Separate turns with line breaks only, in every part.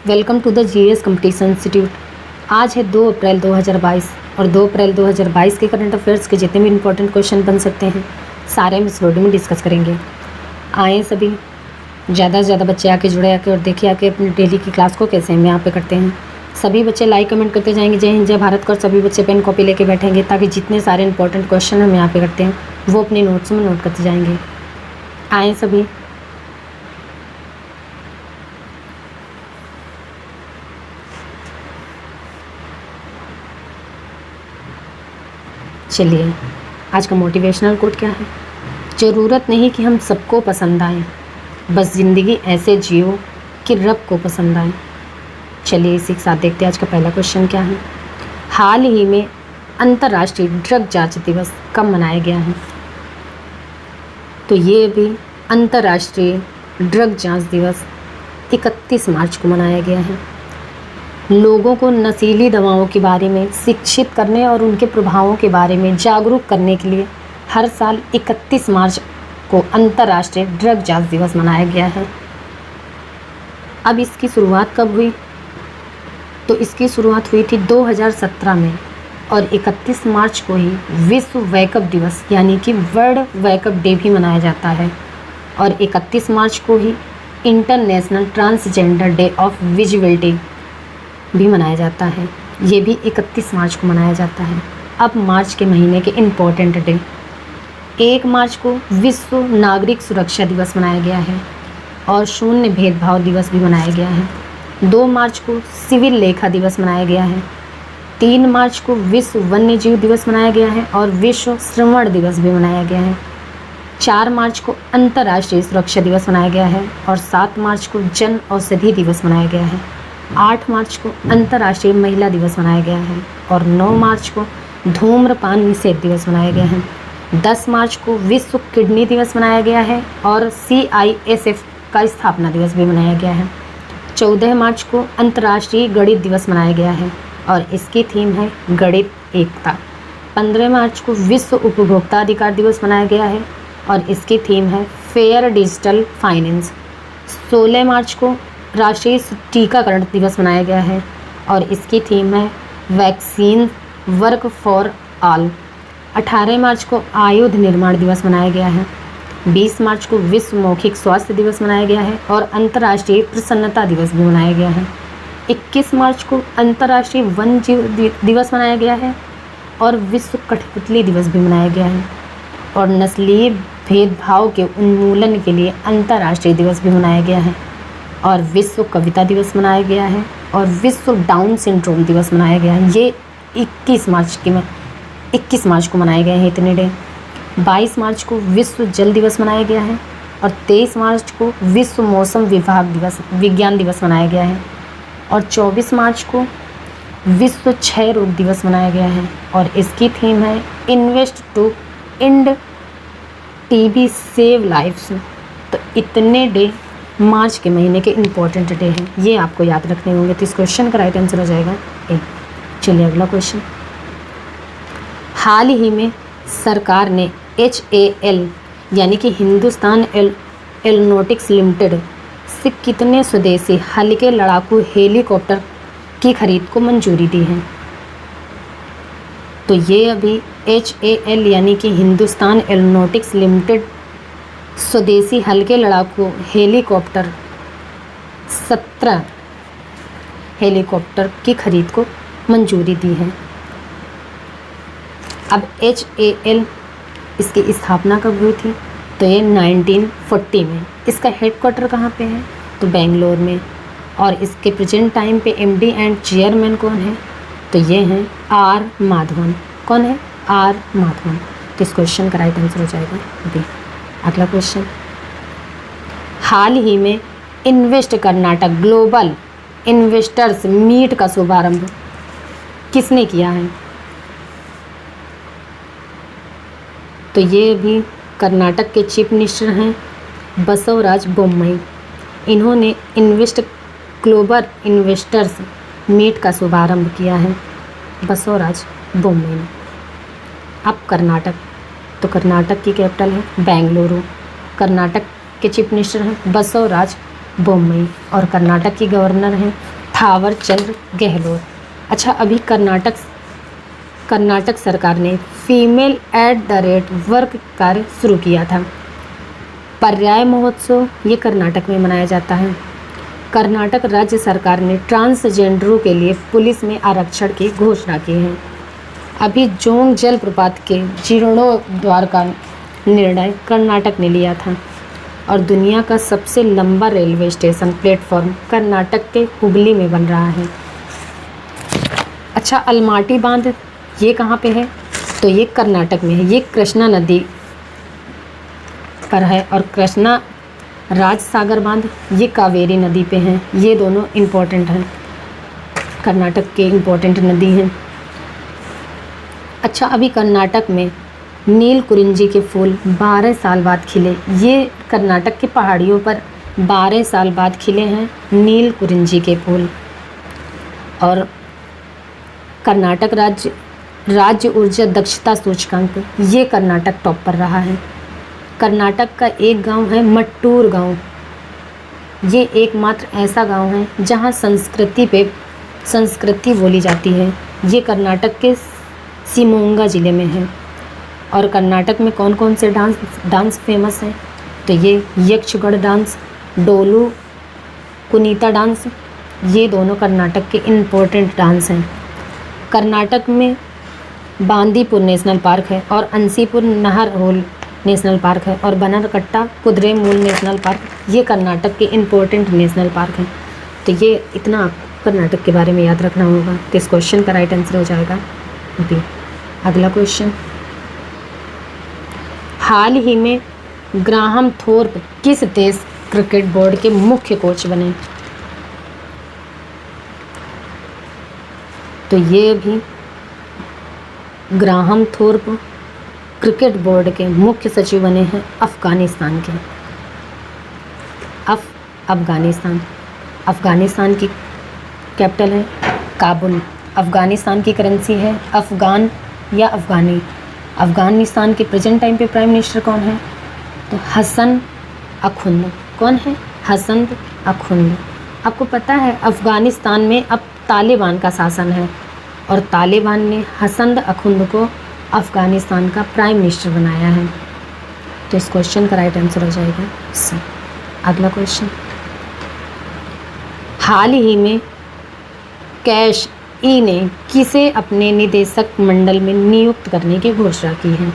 Welcome to the GS competition institute. आज है 2 अप्रैल 2022 और 2 अप्रैल 2022 के करंट अफेयर्स के जितने भी इंपॉर्टेंट क्वेश्चन बन सकते हैं सारे हम इस वीडियो में डिस्कस करेंगे। आए सभी ज़्यादा से ज़्यादा बच्चे आके जुड़े आके और देखिए आके अपनी डेली की क्लास को कैसे हम यहाँ पे करते हैं। सभी बच्चे लाइक कमेंट करते जाएंगे। जय हिंद जय भारत कर सभी बच्चे पेन कॉपी लेके बैठेंगे ताकि जितने सारे इंपॉर्टेंट क्वेश्चन हम यहाँ पे करते हैं वो अपने नोट्स में नोट करते जाएंगे। आए सभी। चलिए आज का मोटिवेशनल कोट क्या है। ज़रूरत नहीं कि हम सबको पसंद आए, बस ज़िंदगी ऐसे जियो कि रब को पसंद आए। चलिए इसी के साथ देखते हैं आज का पहला क्वेश्चन क्या है। हाल ही में अंतर्राष्ट्रीय ड्रग जांच दिवस कब मनाया गया है? तो ये भी अंतर्राष्ट्रीय ड्रग जांच दिवस 31 मार्च को मनाया गया है। लोगों को नशीली दवाओं के बारे में शिक्षित करने और उनके प्रभावों के बारे में जागरूक करने के लिए हर साल 31 मार्च को अंतर्राष्ट्रीय ड्रग जांच दिवस मनाया गया है। अब इसकी शुरुआत कब हुई? तो इसकी शुरुआत हुई थी 2017 में और 31 मार्च को ही विश्व वैकअप दिवस यानी कि वर्ल्ड वैकअप डे भी मनाया जाता है और 31 मार्च को ही international transgender day of visibility भी मनाया जाता है। ये भी 31 मार्च को मनाया जाता है। अब मार्च के महीने के इम्पोर्टेंट डे। 1 मार्च को विश्व नागरिक सुरक्षा दिवस मनाया गया है और शून्य भेदभाव दिवस भी मनाया गया है। 2 मार्च को सिविल लेखा दिवस मनाया गया है। 3 मार्च को विश्व वन्य जीव दिवस मनाया गया है और विश्व श्रवण दिवस भी मनाया गया है। 4 मार्च को अंतर्राष्ट्रीय सुरक्षा दिवस मनाया गया है और 7 मार्च को जन औषधि दिवस मनाया गया है। 8 मार्च को अंतर्राष्ट्रीय महिला दिवस मनाया गया है और 9 मार्च को धूम्रपान निषेध दिवस मनाया गया है। 10 मार्च को विश्व किडनी दिवस मनाया गया है और CISF का स्थापना दिवस भी मनाया गया है। 14 मार्च को अंतर्राष्ट्रीय गणित दिवस मनाया गया है और इसकी थीम है गणित एकता। 15 मार्च को विश्व उपभोक्ता अधिकार दिवस मनाया गया है और इसकी थीम है फेयर डिजिटल फाइनेंस। 16 मार्च को राष्ट्रीय टीकाकरण दिवस मनाया गया है और इसकी थीम है वैक्सीन वर्क फॉर ऑल। 18 मार्च को आयुध निर्माण दिवस मनाया गया है। 20 मार्च को विश्व मौखिक स्वास्थ्य दिवस मनाया गया है और अंतर्राष्ट्रीय प्रसन्नता दिवस भी मनाया गया है। 21 मार्च को अंतर्राष्ट्रीय वन्य जीव दिवस मनाया गया है और विश्व कठपुतली दिवस भी मनाया गया है और नस्लीय भेदभाव के उन्मूलन के लिए अंतर्राष्ट्रीय दिवस भी मनाया गया है और विश्व कविता दिवस मनाया गया है और विश्व डाउन सिंड्रोम दिवस मनाया गया है। ये 21 मार्च को मनाए गए हैं इतने डे। 22 मार्च को विश्व जल दिवस मनाया गया है और 23 मार्च को विश्व मौसम विज्ञान दिवस मनाया गया है और 24 मार्च को विश्व क्षय रोग दिवस मनाया गया है और इसकी थीम है invest to end TB save lifes. तो इतने डे मार्च के महीने के इम्पोर्टेंट डे हैं, ये आपको याद रखने होंगे। तो इस क्वेश्चन का राइट आंसर हो जाएगा ए। चलिए अगला क्वेश्चन। हाल ही में सरकार ने HAL यानी कि हिंदुस्तान एरोनॉटिक्स लिमिटेड से कितने स्वदेशी हल्के लड़ाकू हेलीकॉप्टर की खरीद को मंजूरी दी है? तो ये अभी HAL यानी कि हिंदुस्तान एरोनॉटिक्स लिमिटेड स्वदेशी हल्के लड़ाकू हेलीकॉप्टर 17 हेलीकॉप्टर की खरीद को मंजूरी दी है। अब HAL इसकी स्थापना कब हुई थी? तो ये 1940 में। इसका हेडक्वार्टर कहाँ पे है? तो बेंगलोर में। और इसके प्रेजेंट टाइम पे MD एंड चेयरमैन कौन है? तो ये हैं R माधवन। कौन है? R माधवन। तो इस क्वेश्चन का राइट आंसर हो जाएगा बी। अगला क्वेश्चन। हाल ही में invest Karnataka global investors meet का शुभारंभ किसने किया है? तो ये भी कर्नाटक के चीफ मिनिस्टर हैं बसवराज बोम्मई। इन्होंने ग्लोबल इन्वेस्टर्स मीट का शुभारंभ किया है बसवराज बोम्मई ने। अब कर्नाटक, तो कर्नाटक की कैपिटल है बेंगलुरु। कर्नाटक के चीफ मिनिस्टर हैं बसवराज बोम्मई और कर्नाटक की गवर्नर हैं थावर चंद गहलोत। अच्छा, अभी कर्नाटक सरकार ने फीमेल @ वर्क कार्य शुरू किया था। पर्याय महोत्सव ये कर्नाटक में मनाया जाता है। कर्नाटक राज्य सरकार ने ट्रांसजेंडरों के लिए पुलिस में आरक्षण की घोषणा की है। अभी जोंग जलप्रपात के जीर्णोद्धार का निर्णय कर्नाटक ने लिया था। और दुनिया का सबसे लंबा रेलवे स्टेशन प्लेटफॉर्म कर्नाटक के हुबली में बन रहा है। अच्छा, अलमाटी बांध ये कहाँ पे है? तो ये कर्नाटक में है। ये कृष्णा नदी पर है। और कृष्णा राजसागर बांध ये कावेरी नदी पे हैं। ये दोनों इम्पोर्टेंट हैं, कर्नाटक के इम्पोर्टेंट नदी हैं। अच्छा, अभी कर्नाटक में नील कुरिंजी के फूल 12 साल बाद खिले। ये कर्नाटक की पहाड़ियों पर 12 साल बाद खिले हैं नील कुरिंजी के फूल। और कर्नाटक राज्य ऊर्जा दक्षता सूचकांक ये कर्नाटक टॉप पर रहा है। कर्नाटक का एक गांव है मट्टूर गांव। ये एकमात्र ऐसा गांव है जहां संस्कृति बोली जाती है। ये कर्नाटक के शिमोगा ज़िले में है। और कर्नाटक में कौन कौन से डांस फेमस हैं? तो ये यक्षगढ़ डांस, डोलू कुनीता डांस, ये दोनों कर्नाटक के इम्पोर्टेंट डांस हैं। कर्नाटक में बांदीपुर नेशनल पार्क है और अंसीपुर नाहरहोल नेशनल पार्क है और बनरकट्टा कुद्रेमुल नेशनल पार्क, ये कर्नाटक के इम्पोर्टेंट नेशनल पार्क हैं। तो ये इतना आपको कर्नाटक के बारे में याद रखना होगा। तो इस क्वेश्चन का राइट आंसर हो जाएगा बी। अगला क्वेश्चन, हाल ही में ग्राहम थोर्प किस देश क्रिकेट बोर्ड के मुख्य कोच बने? तो ये भी ग्राहम थोर्प क्रिकेट बोर्ड के मुख्य सचिव बने हैं अफ़गानिस्तान के। अफ़गानिस्तान की कैपिटल है काबुल। अफ़गानिस्तान की करेंसी है अफ़गान या अफ़गानी। अफ़गानिस्तान के प्रेजेंट टाइम पे प्राइम मिनिस्टर कौन है? तो हसन अखुंद। कौन है? हसन अखुंद। आपको पता है अफ़गानिस्तान में अब तालिबान का शासन है और तालिबान ने हसन अखुंद को अफ़गानिस्तान का प्राइम मिनिस्टर बनाया है। तो इस क्वेश्चन का राइट आंसर हो जाएगा सी। अगला क्वेश्चन, हाल ही में कैश ई ने किसे अपने निदेशक मंडल में नियुक्त करने की घोषणा की है?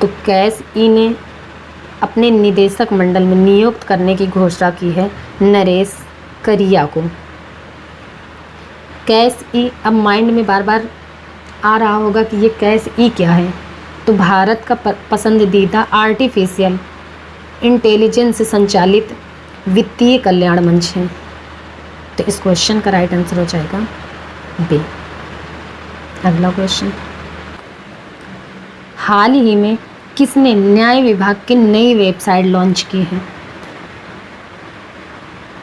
तो कैश ई ने अपने निदेशक मंडल में नियुक्त करने की घोषणा की है नरेश करिया को। कैश ई, अब माइंड में बार बार आ रहा होगा कि ये कैश ई क्या है? तो भारत का पसंदीदा आर्टिफिशियल इंटेलिजेंस से संचालित वित्तीय कल्याण मंच है। तो इस क्वेश्चन का राइट आंसर हो जाएगा बी। अगला क्वेश्चन, हाल ही में किसने न्याय विभाग की नई वेबसाइट लॉन्च की है?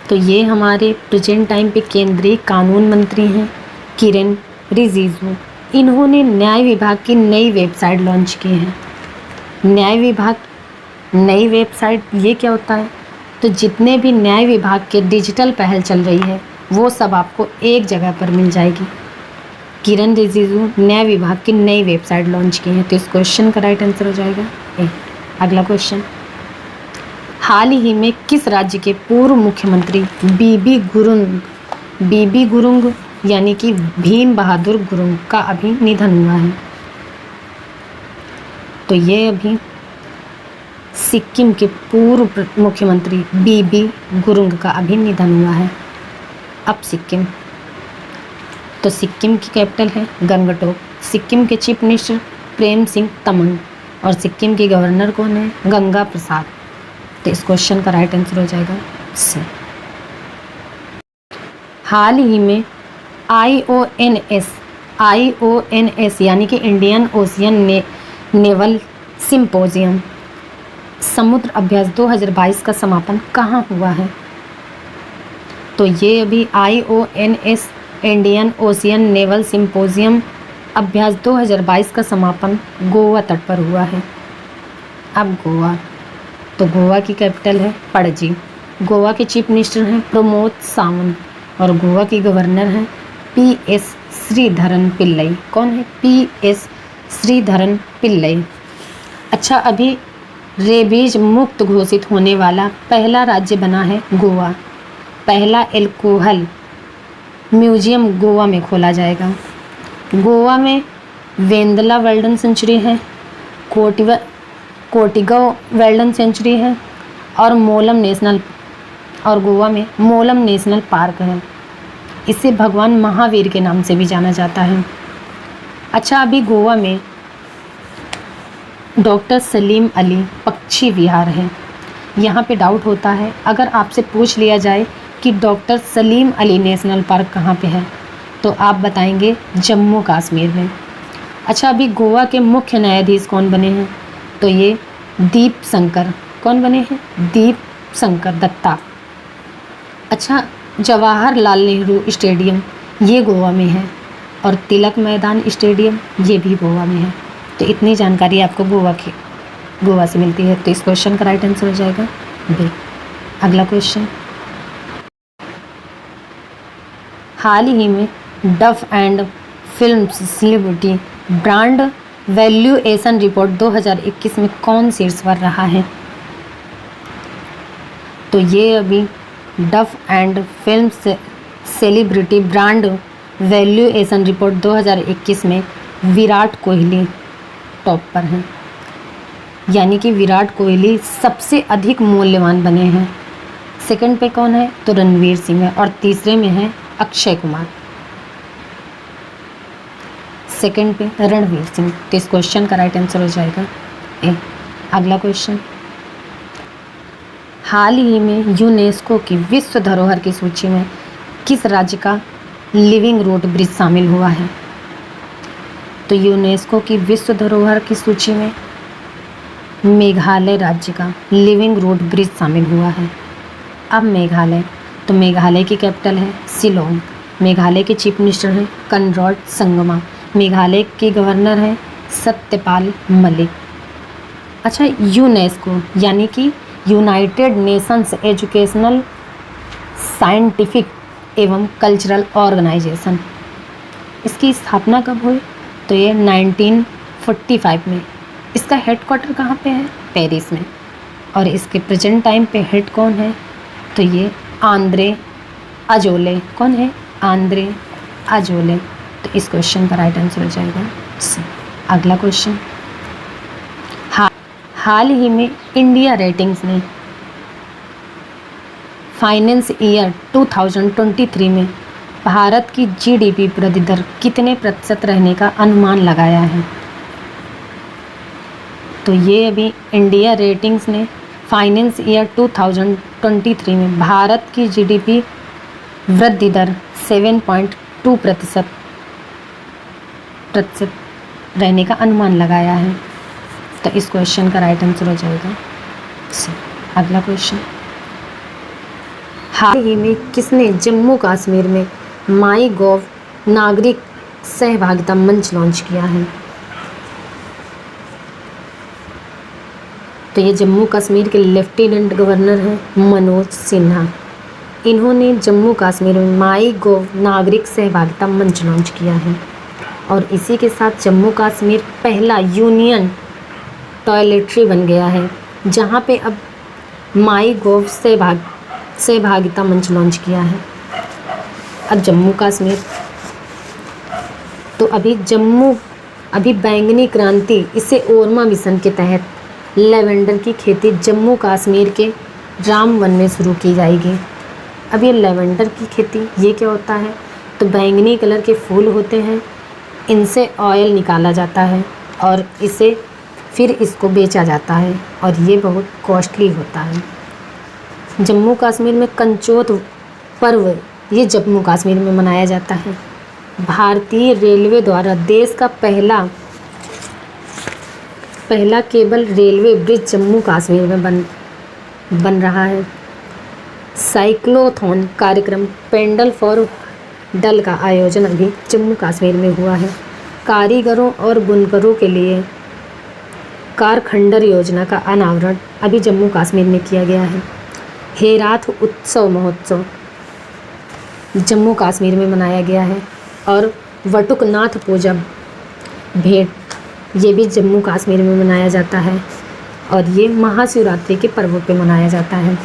तो ये हमारे प्रेजेंट टाइम पे केंद्रीय कानून मंत्री हैं किरेन रिजिजू। इन्होंने न्याय विभाग की नई वेबसाइट लॉन्च की है। न्याय विभाग नई वेबसाइट ये क्या होता है? तो जितने भी न्याय विभाग के डिजिटल पहल चल रही है वो सब आपको एक जगह पर मिल जाएगी। किरेन रिजिजू न्याय विभाग की नई वेबसाइट लॉन्च की है। तो इस क्वेश्चन का राइट आंसर हो जाएगा ए। अगला क्वेश्चन, हाल ही में किस राज्य के पूर्व मुख्यमंत्री बीबी गुरुंग यानी कि भीम बहादुर गुरुंग का अभी निधन हुआ है? तो ये अभी सिक्किम के पूर्व मुख्यमंत्री बीबी गुरुंग का अभी निधन हुआ है। अब सिक्किम, तो सिक्किम की कैपिटल है गंगटोक। सिक्किम के चीफ मिनिस्टर प्रेम सिंह तमंग और सिक्किम के गवर्नर कौन है? गंगा प्रसाद। तो इस क्वेश्चन का राइट आंसर हो जाएगा सी। हाल ही में IONS यानी कि इंडियन ओशियन नेवल सिंपोजियम समुद्र अभ्यास 2022 का समापन कहाँ हुआ है? तो ये अभी IONS Indian ocean naval symposium अभ्यास 2022 का समापन गोवा तट पर हुआ है। अब गोवा, तो गोवा की कैपिटल है पणजी। गोवा के चीफ मिनिस्टर हैं प्रमोद सावंत और गोवा की गवर्नर हैं PS श्रीधरन पिल्लई। कौन है? PS श्रीधरन पिल्लई। अच्छा, अभी रेबीज मुक्त घोषित होने वाला पहला राज्य बना है गोवा। पहला एल्कोहल म्यूजियम गोवा में खोला जाएगा। गोवा में वेंदला वाइल्ड सेंचुरी है, कोटिगो वाइल्ड सेंचुरी है और गोवा में मोलम नेशनल पार्क है। इसे भगवान महावीर के नाम से भी जाना जाता है। अच्छा, अभी गोवा में डॉक्टर सलीम अली पक्षी विहार है। यहाँ पे डाउट होता है, अगर आपसे पूछ लिया जाए कि doctor Salim Ali national park कहाँ पे है, तो आप बताएंगे जम्मू कश्मीर में। अच्छा, अभी गोवा के मुख्य न्यायाधीश कौन बने हैं? तो ये दीप शंकर। कौन बने हैं? दीप शंकर दत्ता। अच्छा, जवाहरलाल नेहरू स्टेडियम ये गोवा में है और तिलक मैदान स्टेडियम ये भी गोवा में है। तो इतनी जानकारी आपको गोवा से मिलती है। तो इस क्वेश्चन का राइट आंसर हो जाएगा बी। अगला क्वेश्चन, हाल ही में डफ and films celebrity brand valuation report 2021 में कौन शीर्ष पर रहा है? तो ये अभी डफ and films celebrity brand valuation report 2021 में विराट कोहली टॉप पर हैं, यानी कि विराट कोहली सबसे अधिक मूल्यवान बने हैं। सेकंड पे कौन है? तो रणवीर सिंह है और तीसरे में है अक्षय कुमार। सेकंड पे रणवीर सिंह। तो इस क्वेश्चन का राइट आंसर हो जाएगा ए। अगला क्वेश्चन, हाल ही में यूनेस्को की विश्व धरोहर की सूची में किस राज्य का लिविंग रूट ब्रिज शामिल हुआ है? तो यूनेस्को की विश्व धरोहर की सूची में मेघालय राज्य का लिविंग रूट ब्रिज शामिल हुआ है। अब मेघालय, तो मेघालय की कैपिटल है शिलोंग। मेघालय के चीफ मिनिस्टर हैं कनरॉड संगमा। मेघालय के गवर्नर हैं सत्यपाल मलिक। अच्छा, यूनेस्को यानी कि यूनाइटेड नेशंस एजुकेशनल साइंटिफिक एवं कल्चरल ऑर्गेनाइजेशन, इसकी स्थापना कब हुई? तो ये 1945 में। इसका हेडक्वार्टर कहाँ पे है? पेरिस में। और इसके प्रेजेंट टाइम पे हेड कौन है? तो ये आंद्रे अजोले। कौन है? Andre Azoulay. तो इस क्वेश्चन का राइट आंसर हो जाएगा सी। अगला क्वेश्चन, हाल ही में इंडिया रेटिंग्स ने फाइनेंस ईयर 2023 में भारत की GDP वृद्धि दर कितने प्रतिशत रहने का अनुमान लगाया है? तो ये अभी इंडिया रेटिंग्स ने फाइनेंस ईयर 2023 में भारत की GDP वृद्धि दर 7.2 प्रतिशत रहने का अनुमान लगाया है। तो इस क्वेश्चन का राइट आंसर हो जाएगा सी। अगला क्वेश्चन, हाल ही में किसने जम्मू कश्मीर में माई गॉव नागरिक सहभागिता मंच लॉन्च किया है? तो ये जम्मू कश्मीर के लेफ्टिनेंट गवर्नर हैं मनोज सिन्हा। इन्होंने जम्मू कश्मीर में माई गॉव नागरिक सहभागिता मंच लॉन्च किया है और इसी के साथ जम्मू कश्मीर पहला यूनियन टॉयलेटरी बन गया है, जहाँ पे अब माई गॉव सहभागिता मंच लॉन्च किया है। अब जम्मू कश्मीर, तो अभी बैंगनी क्रांति, इसे ओरमा मिशन के तहत लेवेंडर की खेती जम्मू कश्मीर के राम वन में शुरू की जाएगी। अब ये लेवेंडर की खेती ये क्या होता है? तो बैंगनी कलर के फूल होते हैं, इनसे ऑयल निकाला जाता है और फिर इसको बेचा जाता है और ये बहुत कॉस्टली होता है। जम्मू कश्मीर में कंचोत पर्व ये जम्मू कश्मीर में मनाया जाता है। भारतीय रेलवे द्वारा देश का पहला cable railway bridge Jammu Kashmir में बन रहा है। साइक्लोथॉन कार्यक्रम पेंडल फॉर डल का आयोजन अभी जम्मू कश्मीर में हुआ है। कारीगरों और बुनकरों के लिए कारखंडर योजना का अनावरण अभी जम्मू कश्मीर में किया गया है। हेराथ उत्सव महोत्सव जम्मू कश्मीर में मनाया गया है। और वटुकनाथ पूजा भेंट ये भी जम्मू कश्मीर में मनाया जाता है और ये महाशिवरात्रि के पर्व पे मनाया जाता है।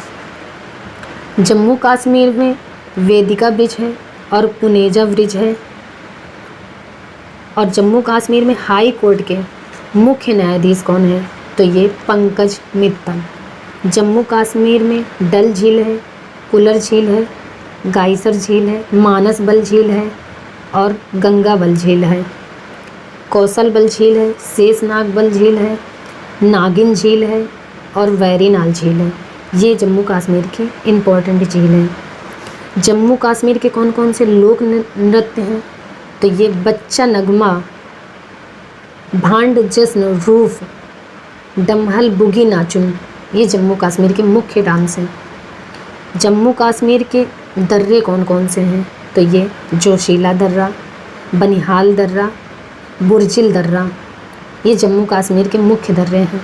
जम्मू कश्मीर में वेदिका ब्रिज है और पुनेजा ब्रिज है। और जम्मू कश्मीर में हाई कोर्ट के मुख्य न्यायाधीश कौन है? तो ये पंकज मित्तल। जम्मू कश्मीर में डल झील है, कुलर झील है, गाइसर झील है, मानस बल झील है और गंगा बल झील है। कौशल बल झील है, शेषनाग बल झील है, नागिन झील है और वैरीनाल झील है। ये जम्मू कश्मीर की इम्पोर्टेंट झील है। जम्मू कश्मीर के कौन कौन से लोक नृत्य हैं? तो ये बच्चा नगमा, भांड जश्न, रूफ, डमहल, बुगी नाचुन, ये जम्मू कश्मीर के मुख्य डांस हैं। जम्मू कश्मीर के दर्रे कौन कौन से हैं? तो ये जोशीला दर्रा, बनिहाल दर्रा, बुर्जिल दर्रा, ये जम्मू कश्मीर के मुख्य दर्रे हैं।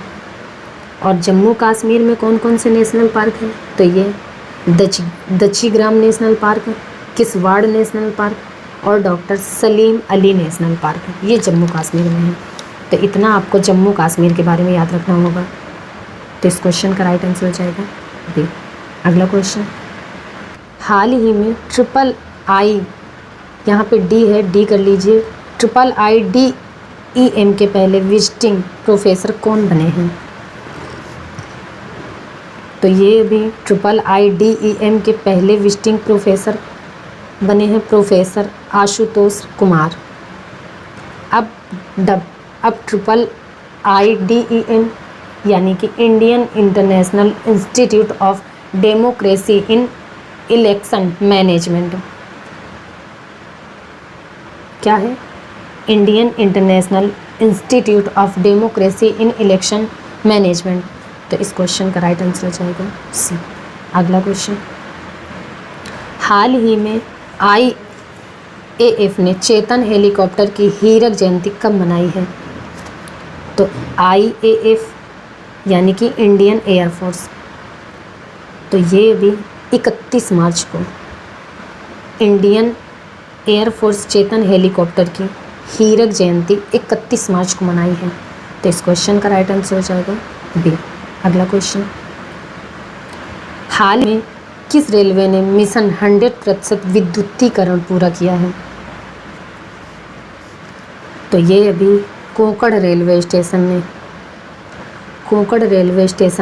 और जम्मू कश्मीर में कौन कौन से नेशनल पार्क हैं? तो ये दचीग्राम नेशनल पार्क, किसवाड़ नेशनल पार्क और doctor Salim Ali national park, ये जम्मू कश्मीर में है। तो इतना आपको जम्मू कश्मीर के बारे में याद रखना होगा। तो इस क्वेश्चन का राइट आंसर हो जाएगा बी। अगला क्वेश्चन, हाल ही में ट्रिपल आई, यहाँ पे डी है, डी कर लीजिए, triple I D E M के पहले विजिटिंग प्रोफेसर कौन बने हैं? तो ये भी triple I D E M के पहले विजिटिंग प्रोफेसर बने हैं प्रोफेसर आशुतोष कुमार। अब triple I D E M यानी कि Indian International Institute of Democracy in Election Management क्या है? Indian International Institute of Democracy in Election Management. तो इस क्वेश्चन का राइट आंसर हो जाएगा सी। अगला क्वेश्चन, हाल ही में IAF ने चेतन हेलीकॉप्टर की हीरक जयंती कब मनाई है? तो IAF यानी कि इंडियन एयरफोर्स, तो ये भी 31 मार्च को इंडियन एयरफोर्स चेतन हेलीकॉप्टर की हीरक जयंती 31 मार्च को मनाई है। तो इस क्वेश्चन का राइट आंसर हो जाएगा बी। अगला क्वेश्चन, हाल में किस रेलवे ने मिशन 100% विद्युतीकरण पूरा किया है? तो ये अभी कोंकण रेलवे स्टेशन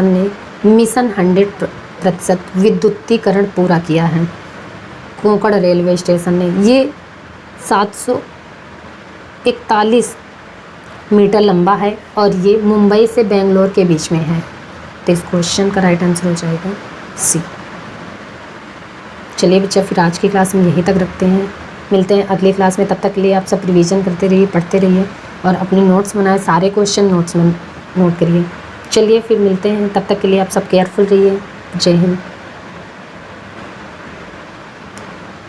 ने मिशन 100% विद्युतीकरण पूरा किया है। कोंकण रेलवे स्टेशन ने, ये 741 मीटर लंबा है और ये मुंबई से बेंगलोर के बीच में है। तो इस क्वेश्चन का राइट आंसर हो जाएगा सी। चलिए बच्चा, फिर आज की क्लास में यहीं तक रखते हैं। मिलते हैं अगली क्लास में। तब तक के लिए आप सब रिवीजन करते रहिए, पढ़ते रहिए और अपने नोट्स बनाए, सारे क्वेश्चन नोट्स में नोट करिए। चलिए फिर मिलते हैं, तब तक के लिए आप सब केयरफुल रहिए। जय हिंद।